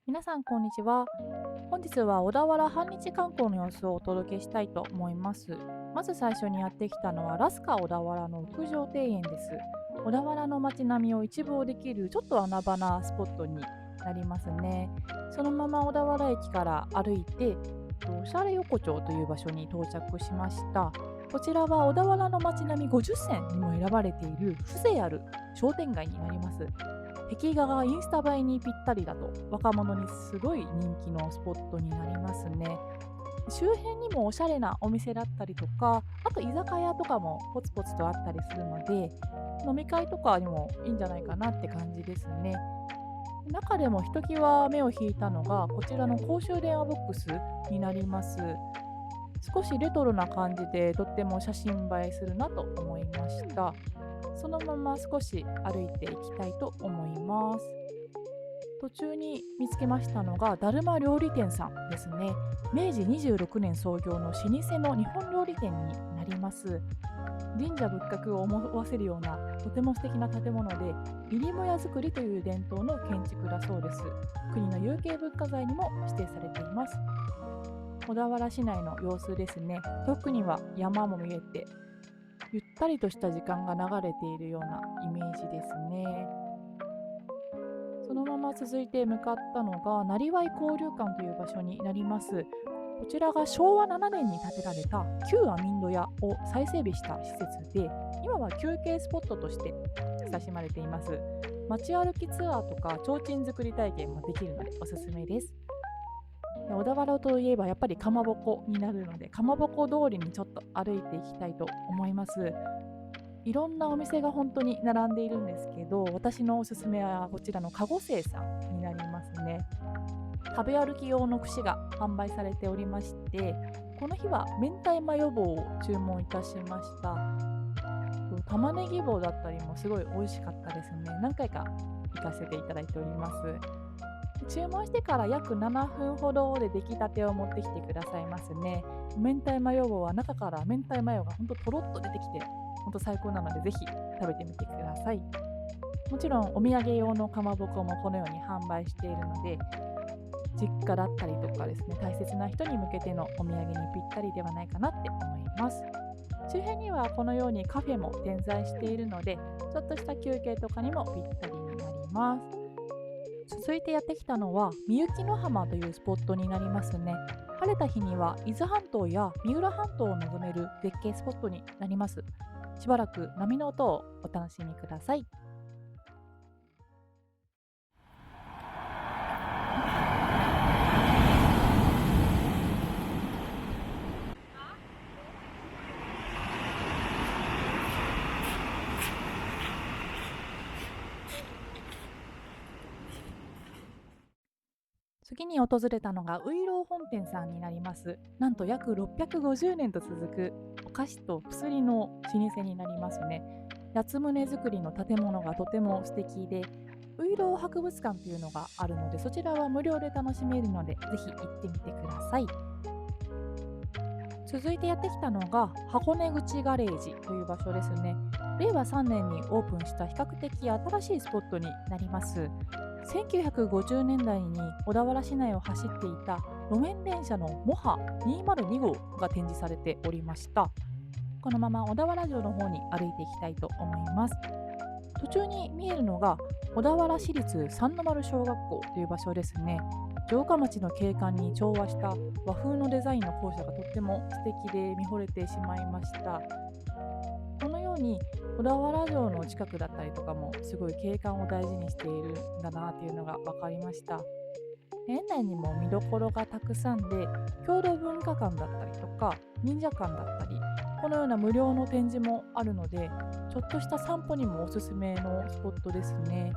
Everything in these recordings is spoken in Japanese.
皆さんこんにちは。本日は小田原半日観光の様子をお届けしたいと思います。まず最初にやってきたのはラスカ小田原の屋上庭園です。小田原の街並みを一望できるちょっと穴場なスポットになりますね。そのまま小田原駅から歩いて、おしゃれ横丁という場所に到着しました。こちらは小田原の街並み50選にも選ばれている風情ある商店街になります。壁画がインスタ映えにぴったりだと若者にすごい人気のスポットになりますね。周辺にもおしゃれなお店だったりとか、あと居酒屋とかもポツポツとあったりするので、飲み会とかにもいいんじゃないかなって感じですね。中でもひときわ目を引いたのがこちらの公衆電話ボックスになります。少しレトロな感じでとっても写真映えするなと思いました。そのまま少し歩いていきたいと思います。途中に見つけましたのがだるま料理店さんですね。明治26年創業の老舗の日本料理店になります。神社仏閣を思わせるようなとても素敵な建物で、入母屋造りという伝統の建築だそうです。国の有形文化財にも指定されています。小田原市内の様子ですね。遠くには山も見えて、ゆったりとした時間が流れているようなイメージですね。そのまま続いて向かったのが、なりわい交流館という場所になります。こちらが昭和7年に建てられた旧アミンド屋を再整備した施設で、今は休憩スポットとして親しまれています。街歩きツアーとか提灯作り体験もできるのでおすすめです。小田原といえばやっぱりかまぼこになるので、かまぼこ通りにちょっと歩いていきたいと思います。いろんなお店が本当に並んでいるんですけど、私のおすすめはこちらのかごせいさんになりますね。食べ歩き用の串が販売されておりまして、この日は明太マヨ棒を注文いたしました。玉ねぎ棒だったりもすごい美味しかったですね。何回か行かせていただいております。注文してから約7分ほどで出来たてを持ってきてくださいますね。明太マヨ棒は中から明太マヨがほんととろっと出てきて、ほんと最高なのでぜひ食べてみてください。もちろんお土産用のかまぼこもこのように販売しているので、実家だったりとかですね、大切な人に向けてのお土産にぴったりではないかなって思います。周辺にはこのようにカフェも点在しているので、ちょっとした休憩とかにもぴったりになります。続いてやってきたのはみゆきの浜というスポットになりますね。晴れた日には伊豆半島や三浦半島を望める絶景スポットになります。しばらく波の音をお楽しみください。次に訪れたのがういろう本店さんになります。なんと約650年と続くお菓子と薬の老舗になりますね。八つ棟作りの建物がとても素敵で、ういろう博物館というのがあるので、そちらは無料で楽しめるのでぜひ行ってみてください。続いてやってきたのが箱根口ガレージという場所ですね。令和3年にオープンした比較的新しいスポットになります。1950年代に小田原市内を走っていた路面電車のモハ202号が展示されておりました。このまま小田原城の方に歩いていきたいと思います。途中に見えるのが小田原市立三の丸小学校という場所ですね。城下町の景観に調和した和風のデザインの校舎がとっても素敵で見惚れてしまいました。このように小田原城の近くだったりとかもすごい景観を大事にしているんだなっていうのが分かりました。園内にも見どころがたくさんで、郷土文化館だったりとか忍者館だったり、このような無料の展示もあるので、ちょっとした散歩にもおすすめのスポットですね。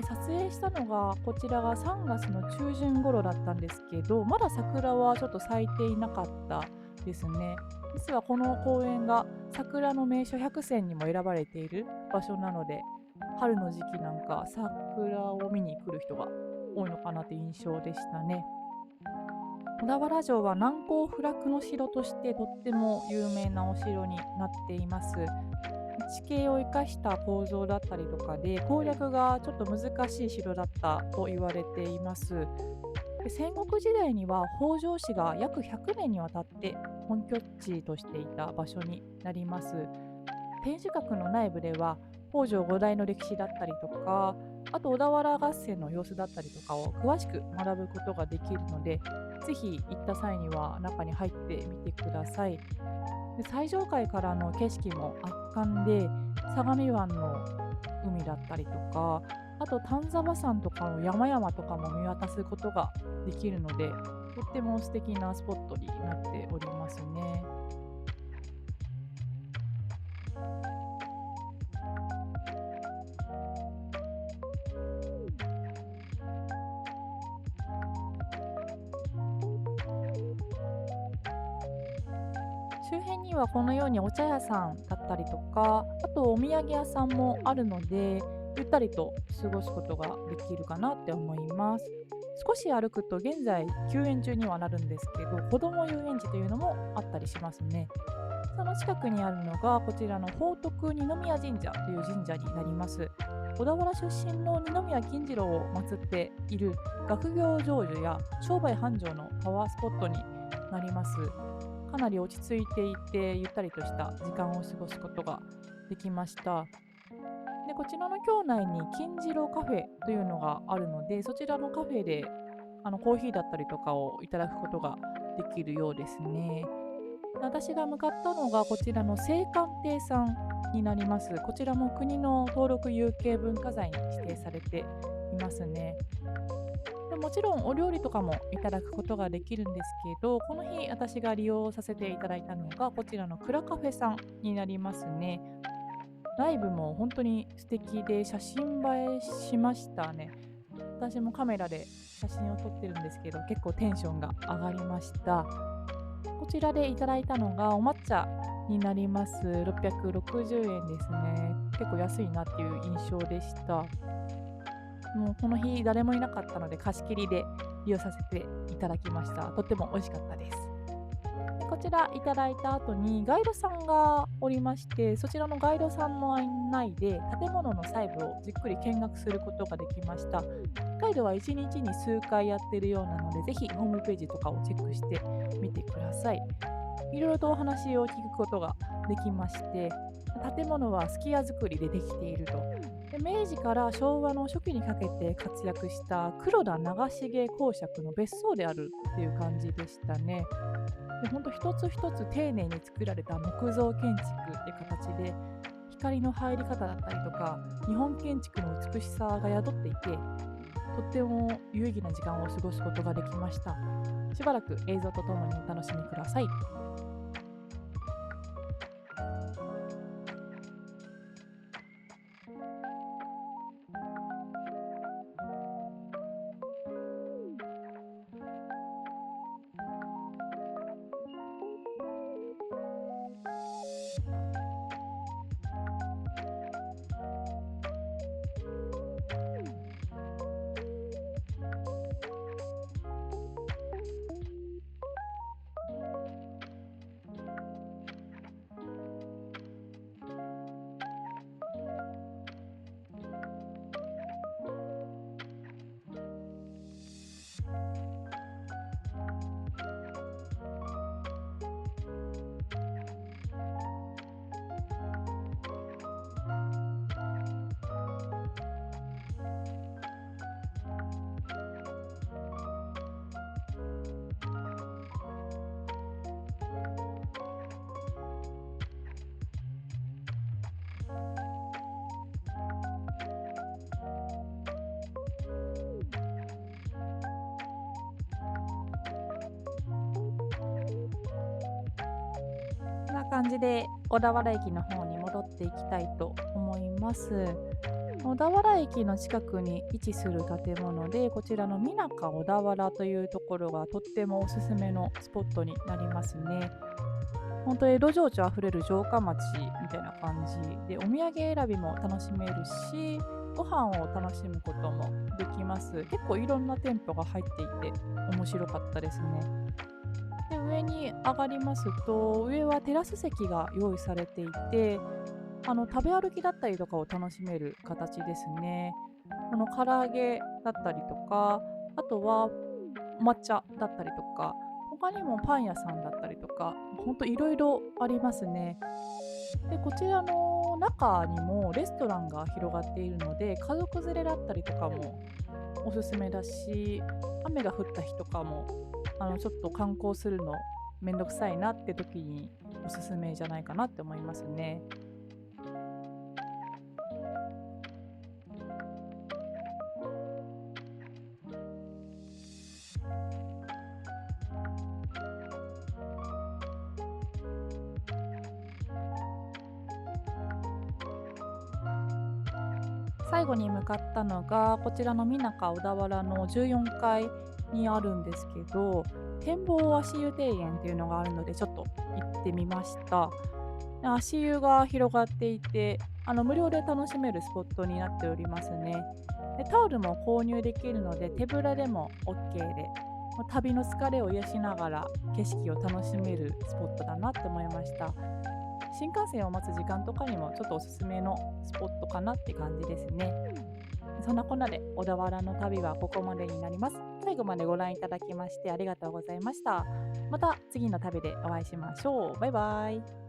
撮影したのがこちらが3月の中旬頃だったんですけど、まだ桜はちょっと咲いていなかったですね。実はこの公園が桜の名所100選にも選ばれている場所なので、春の時期なんか桜を見に来る人が多いのかなという印象でしたね。小田原城は難攻不落の城としてとっても有名なお城になっています。地形を生かした構造だったりとかで攻略がちょっと難しい城だったと言われています。で戦国時代には北条氏が約100年にわたって本拠地としていた場所になります。天守閣の内部では北条五代の歴史だったりとか、あと小田原合戦の様子だったりとかを詳しく学ぶことができるので、ぜひ行った際には中に入ってみてください。で最上階からの景色も圧巻で、相模湾の海だったりとか、あと丹沢山とかの山々とかも見渡すことができるので、とっても素敵なスポットになっておりますね。周辺にはこのようにお茶屋さんだったりとか、あとお土産屋さんもあるので、ゆったりと過ごすことができるかなって思います。少し歩くと現在休園中にはなるんですけど、子ども遊園地というのもあったりしますね。その近くにあるのがこちらの宝徳二宮神社という神社になります。小田原出身の二宮金次郎を祀っている学業成就や商売繁盛のパワースポットになります。かなり落ち着いていて、ゆったりとした時間を過ごすことができました。で、こちらの町内に金次郎カフェというのがあるので、そちらのカフェでコーヒーだったりとかをいただくことができるようですね。私が向かったのがこちらの青函亭さんになります。こちらも国の登録有形文化財に指定されていますね。でもちろんお料理とかもいただくことができるんですけど、この日私が利用させていただいたのがこちらのクラカフェさんになりますね。ライブも本当に素敵で写真映えしましたね。私もカメラで写真を撮ってるんですけど、結構テンションが上がりました。こちらでいただいたのがお抹茶になります。660円ですね。結構安いなっていう印象でした。もうこの日誰もいなかったので貸し切りで利用させていただきました。とっても美味しかったです。でこちらいただいた後にガイドさんがおりまして、そちらのガイドさんの案内で建物の細部をじっくり見学することができました。ガイドは1日に数回やってるようなので、ぜひホームページとかをチェックしてみてください。いろいろとお話を聞くことができまして、建物は数寄屋造りでできていると。で明治から昭和の初期にかけて活躍した黒田長重公爵の別荘であるっていう感じでしたね。で本当一つ一つ丁寧に作られた木造建築って形で、光の入り方だったりとか日本建築の美しさが宿っていて、とっても有意義な時間を過ごすことができました。しばらく映像とともにお楽しみください。こんな感じで小田原駅の方に戻っていきたいと思います。小田原駅の近くに位置する建物で、こちらのみなか小田原というところがとってもおすすめのスポットになりますね。本当江戸情緒あふれる城下町みたいな感じで、お土産選びも楽しめるし、ご飯を楽しむこともできます。結構いろんな店舗が入っていて面白かったですね。で上に上がりますと、上はテラス席が用意されていて、食べ歩きだったりとかを楽しめる形ですね。唐揚げだったりとか、あとは抹茶だったりとか、他にもパン屋さんだったりとか、ほんといろいろありますね。で、こちらの中にもレストランが広がっているので、家族連れだったりとかもおすすめだし、雨が降った日とかも、ちょっと観光するのめんどくさいなって時におすすめじゃないかなって思いますね。最後に向かったのが、こちらの水中小田原の14階にあるんですけど、展望足湯庭園っていうのがあるので、ちょっと行ってみました。で、足湯が広がっていて、無料で楽しめるスポットになっておりますね。で、タオルも購入できるので、手ぶらでもオッケーで、旅の疲れを癒しながら景色を楽しめるスポットだなって思いました。新幹線を待つ時間とかにもちょっとおすすめのスポットかなって感じですね。そんなこんなで小田原の旅はここまでになります。最後までご覧いただきましてありがとうございました。また次の旅でお会いしましょう。バイバイ。